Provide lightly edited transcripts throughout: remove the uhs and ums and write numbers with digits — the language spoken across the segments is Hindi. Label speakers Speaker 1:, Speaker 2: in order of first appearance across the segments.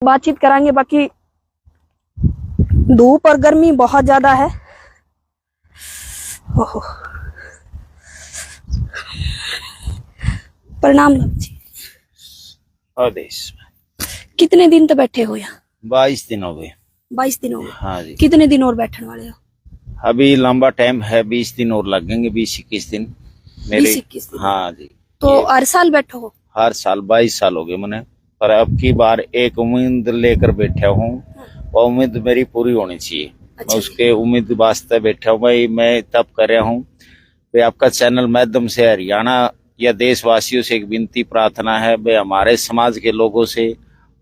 Speaker 1: बातचीत कराएंगे। बाकी धूप और गर्मी बहुत ज्यादा है। ओहो, प्रणाम जी।
Speaker 2: स्वदेश
Speaker 1: कितने दिन तक बैठे हो यहाँ?
Speaker 2: 22 दिन हो गए।
Speaker 1: 22 दिन हो गए।
Speaker 2: हाँ जी।
Speaker 1: कितने दिन और बैठने वाले हो?
Speaker 2: अभी लंबा टाइम है, 20 दिन और लगेंगे, 20-21 दिन मेरे।
Speaker 1: 20-21 दिन।
Speaker 2: हाँ जी।
Speaker 1: तो हर साल बैठो हो?
Speaker 2: हर साल 22 साल हो गए मैंने, पर अब की बार एक उम्मीद लेकर बैठा हूँ और उम्मीद मेरी पूरी होनी चाहिए।
Speaker 1: अच्छा,
Speaker 2: मैं उसके उम्मीद वास्ते बैठा हूँ भाई। मैं तब कर रहा हूँ भाई, आपका चैनल माध्यम से हरियाणा या देशवासियों से एक विनती प्रार्थना है भाई, हमारे समाज के लोगों से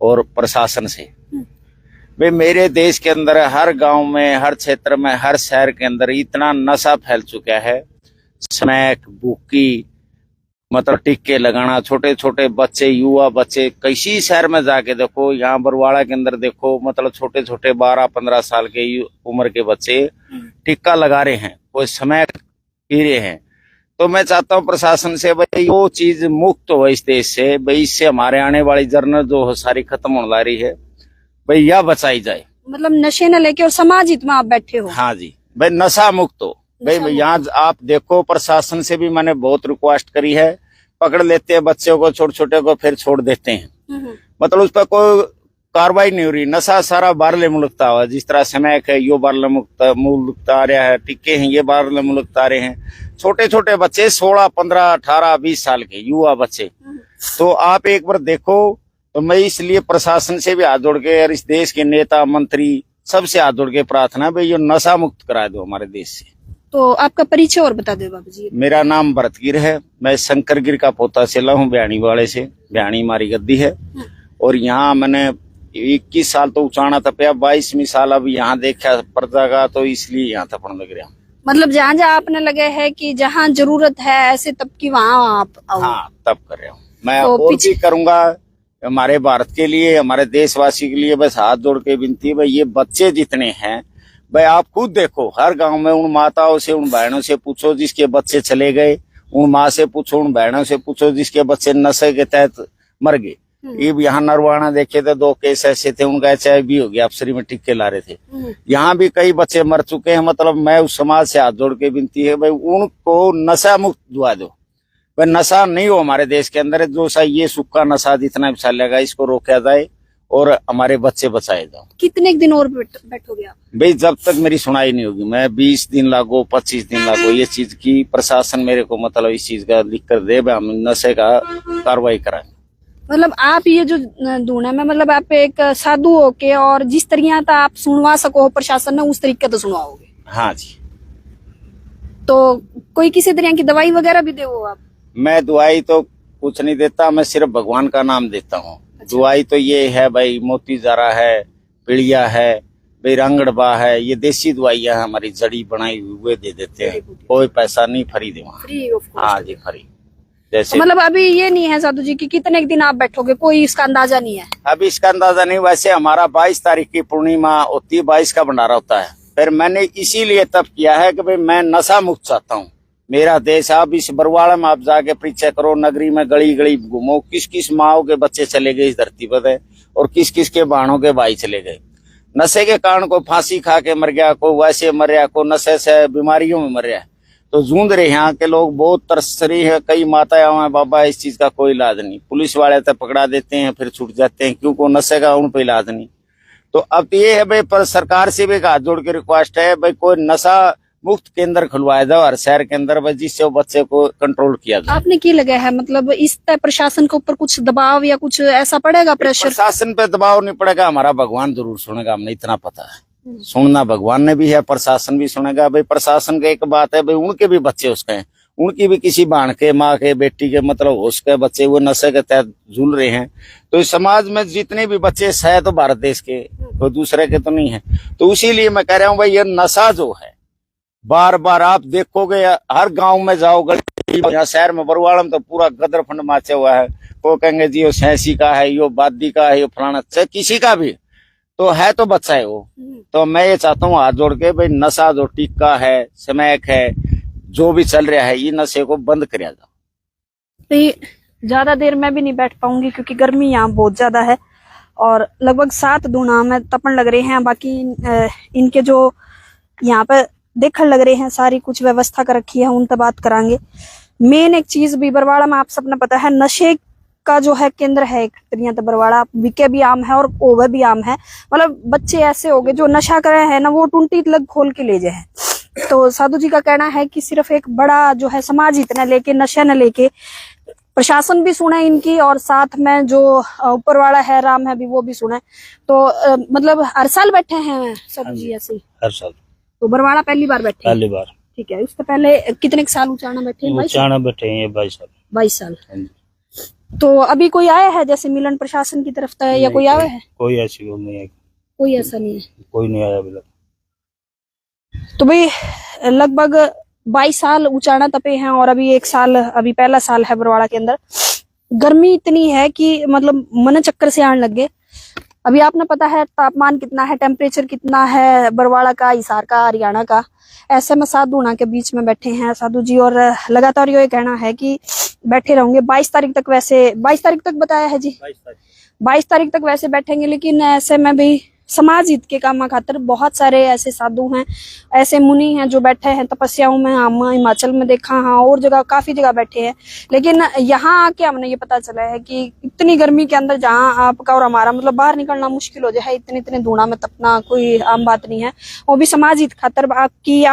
Speaker 2: और प्रशासन से भाई, मेरे देश के अंदर हर गांव में, हर क्षेत्र में, हर शहर के अंदर इतना नशा फैल चुका है। स्मैक, बुक्की, मतलब टिक्के लगाना, छोटे छोटे बच्चे, युवा बच्चे, किसी शहर में जाके देखो, यहाँ बरवाड़ा के अंदर देखो, मतलब छोटे छोटे 12-15 साल के उम्र के बच्चे टिक्का लगा रहे हैं, कोई स्मैक पी रहे हैं। तो मैं चाहता हूँ प्रशासन से भाई वो चीज मुक्त हो इस देश से भाई, इससे हमारे आने वाली जर्नल जो सारी खत्म होने ला रही है भाई, यह बचाई जाए।
Speaker 1: मतलब नशे न लेके और समाज हित में आप बैठे हो? हाँ
Speaker 2: जी भाई, नशा मुक्त हो भाई। यहाँ आप देखो, प्रशासन से भी मैंने बहुत रिक्वेस्ट करी है, पकड़ लेते हैं बच्चों को, छोटे छोटे को, फिर छोड़ देते हैं, मतलब उस पर कोई कार्रवाई नहीं हो रही। नशा सारा बाहरले मुल्क हुआ, जिस तरह स्मैक है यो बाहरले मुल्क आ रहा है, टिक्के हैं ये बाहरले मुल्क आ रहे हैं, छोटे छोटे बच्चे 16, 15, 18, 20 साल के युवा बच्चे। तो आप एक बार देखो। तो मैं इसलिए प्रशासन से भी हाथ जोड़ के और इस देश के नेता मंत्री सबसे हाथ जोड़ के प्रार्थना भाई, ये नशा मुक्त करा दो हमारे देश से।
Speaker 1: तो आपका परिचय और बता दो बाबू जी।
Speaker 2: मेरा नाम भरतगिर है, मैं शंकर गिर का पोता चला हूँ, ब्याणी वाले से। ब्याणी हमारी गद्दी है और यहाँ मैंने 21 साल तो उचाना था, 22वीं साल अब यहाँ देखा पर्दा का, तो इसलिए यहाँ था पढ़ने लग रहा। मतलब
Speaker 1: जहाँ जहाँ आपने लगे है कि जहाँ जरूरत है ऐसे तब की वहाँ आप आओ।
Speaker 2: हाँ, तब कर रहा हूँ मैं। तो और भी करूंगा हमारे भारत के लिए, हमारे देशवासी के लिए। बस हाथ जोड़ के विनती भाई, ये बच्चे जितने हैं भाई, आप खुद देखो, हर गांव में उन माताओं से, उन बहनों से पूछो जिसके बच्चे चले गए, उन माँ से पूछो, उन बहनों से पूछो जिसके बच्चे नशे के तहत मर गए। ये यहाँ नरवाना देखे थे, 2 केस ऐसे थे, उनका HIV हो गया, अफसरी में टिक्के ला रहे थे। यहाँ भी कई बच्चे मर चुके हैं। मतलब मैं उस समाज से हाथ जोड़ के विनती है भाई, उनको नशा मुक्त दुआ दो भाई, नशा नहीं हो हमारे देश के अंदर। जो सा ये सूखा नशा जितना भी चलेगा, इसको रोका जाए और हमारे बच्चे बचाए जाओ।
Speaker 1: कितने दिन और बैठोगे आप?
Speaker 2: भाई जब तक मेरी सुनाई नहीं होगी, मैं 20 दिन लागो, 25 दिन लागो, ये चीज की प्रशासन मेरे को मतलब इस चीज का लिख कर दे, हम नशे का कार्रवाई कराएंगे।
Speaker 1: मतलब आप ये जो ढूंढे में, मतलब आप एक साधु होके और जिस तरीके आप सुनवा सको प्रशासन ने, उस तरीके तो सुनवाओगे? हाँ जी। तो कोई किसी तरह की दवाई वगैरह भी दो आप? मैं दवाई तो कुछ नहीं देता, मैं सिर्फ भगवान का नाम देता हूँ। अच्छा। दवाई तो ये है भाई, मोती जरा है, पीड़िया है, भाई रंगड़बा है, ये देसी दवाइयाँ है हमारी, जड़ी बनाई हुए दे देते हैं, कोई पैसा नहीं, फ्री दे वहाँ। हाँ जी, फ्री। जैसे तो मतलब अभी ये नहीं है साधु जी कि कितने दिन आप बैठोगे, कोई इसका अंदाजा नहीं है? अभी इसका अंदाजा नहीं। वैसे हमारा 22 तारीख की पूर्णिमा होती है, 22 का भंडारा होता है। फिर मैंने इसीलिए तब किया है कि भाई मैं नशा मुक्त चाहता हूँ। मेरा देश, आप इस बरवाड़ा में आप जाके परिचय करो, नगरी में गली गली घूमो, किस किस माओ के बच्चे चले गए इस धरती पर और किस किस के बाणों के भाई चले गए। नशे के कारण कोई फांसी खा के मर गया, कोई वैसे मर गया, कोई नशे से बीमारियों में मर गया। तो जूझ रहे यहाँ के लोग, बहुत तरस रही है। कई माताएं हैं, बाबा इस चीज का कोई इलाज नहीं, पुलिस वाले तक पकड़ा देते हैं, फिर छूट जाते हैं, क्योंकि नशे का उन पर इलाज नहीं। तो अब तो ये है भाई, पर सरकार से भी हाथ जोड़ के रिक्वेस्ट है भाई, कोई नशा मुक्त केंद्र खुलवाया जाओ हर शहर के अंदर भाई, जिससे वो बच्चे को कंट्रोल किया जाए। आपने क्या लगा है, मतलब इस प्रशासन के ऊपर कुछ दबाव या कुछ ऐसा पड़ेगा प्रेशर? प्रशासन पे दबाव नहीं पड़ेगा, हमारा भगवान जरूर सुनेगा, हमने इतना पता है। सुनना भगवान ने भी है, प्रशासन भी सुनेगा भाई। प्रशासन का एक बात है भाई, उनके भी बच्चे उसके हैं, उनकी भी किसी बहन के, माँ के, बेटी के, मतलब उसके बच्चे वो नशे के तहत झूल रहे हैं। तो इस समाज में जितने भी बच्चे शायद तो भारत देश के, कोई दूसरे के तो नहीं है। तो इसीलिए मैं कह रहा हूँ भाई, ये नशा जो है बार बार आप देखोगे, हर गांव में जाओगे, यहाँ शहर में बरवाड़ा में तो पूरा गदर फंड माचे हुआ है। वो कहेंगे जी यो सैसी का है, यो बादी का है, यो फलाना, चाहे किसी का भी तो है, तो बच्चा है वो। तो मैं ये चाहता हूँ हाथ जोड़ के भाई, नशा जो टिक्का है, स्मैक है, जो भी चल रहा है, ये नशे को बंद कराया जाओ। ज्यादा देर मैं भी नहीं बैठ पाऊंगी क्योंकि गर्मी यहाँ बहुत ज्यादा है और लगभग 7 दूना में तपन लग रहे हैं। बाकी इनके जो यहाँ पे देखने लग रहे हैं, सारी कुछ व्यवस्था कर रखी है, उन पर बात करांगे। मेन एक चीज भी बरवाड़ा में आप सबने पता है, नशे का जो है केंद्र है एक तरिया तो बरवाड़ा, विके भी आम है और ओवर भी आम है। मतलब बच्चे ऐसे हो गए जो नशा करे हैं ना, वो टूंटी लग खोल के ले जाए। तो साधु जी का कहना है कि सिर्फ एक बड़ा जो है समाज इतना लेके, नशा न लेके, प्रशासन भी सुने इनकी और साथ में जो ऊपर वाला है राम है भी, वो भी सुने। तो मतलब हर साल बैठे हैं साधु जी ऐसे ही?
Speaker 3: हर साल।
Speaker 1: तो बरवाड़ा पहली बार बैठे?
Speaker 3: पहली बार।
Speaker 1: ठीक है। उससे पहले कितने साल उचाना बैठे हैं?
Speaker 3: उचाना बैठे हैं 22 साल।
Speaker 1: 22 साल। तो अभी कोई आया है जैसे मिलन प्रशासन की तरफ से, या कोई आया है?
Speaker 3: कोई ऐसी बात नहीं है,
Speaker 1: कोई ऐसा नहीं है,
Speaker 3: कोई नहीं आया अभी तक।
Speaker 1: तो भाई लगभग 22 साल उचाना तपे हैं और अभी 1 साल, अभी पहला साल है बरवाड़ा के अंदर। गर्मी इतनी है कि मतलब मन चक्कर से आने लग गए। अभी आपने पता है तापमान कितना है, टेम्परेचर कितना है बरवाड़ा का, हिसार का, हरियाणा का। ऐसे में 7 दूना के बीच में बैठे हैं साधु जी और लगातार ये कहना है कि बैठे रहेंगे 22 तारीख तक। वैसे 22 तारीख तक बताया है जी, 22 तारीख तक वैसे बैठेंगे। लेकिन ऐसे में भी समाज हित के काम खातिर बहुत सारे ऐसे साधु हैं, ऐसे मुनि हैं जो बैठे हैं तपस्याओं में। हम हिमाचल में देखा, हाँ और जगह काफी जगह बैठे हैं। लेकिन यहाँ आके हमने ये पता चला है कि इतनी गर्मी के अंदर जहाँ आपका और हमारा मतलब बाहर निकलना मुश्किल हो जाए, इतने इतने दूना में तपना कोई आम बात नहीं है। वो भी समाज हित खातिर आपकी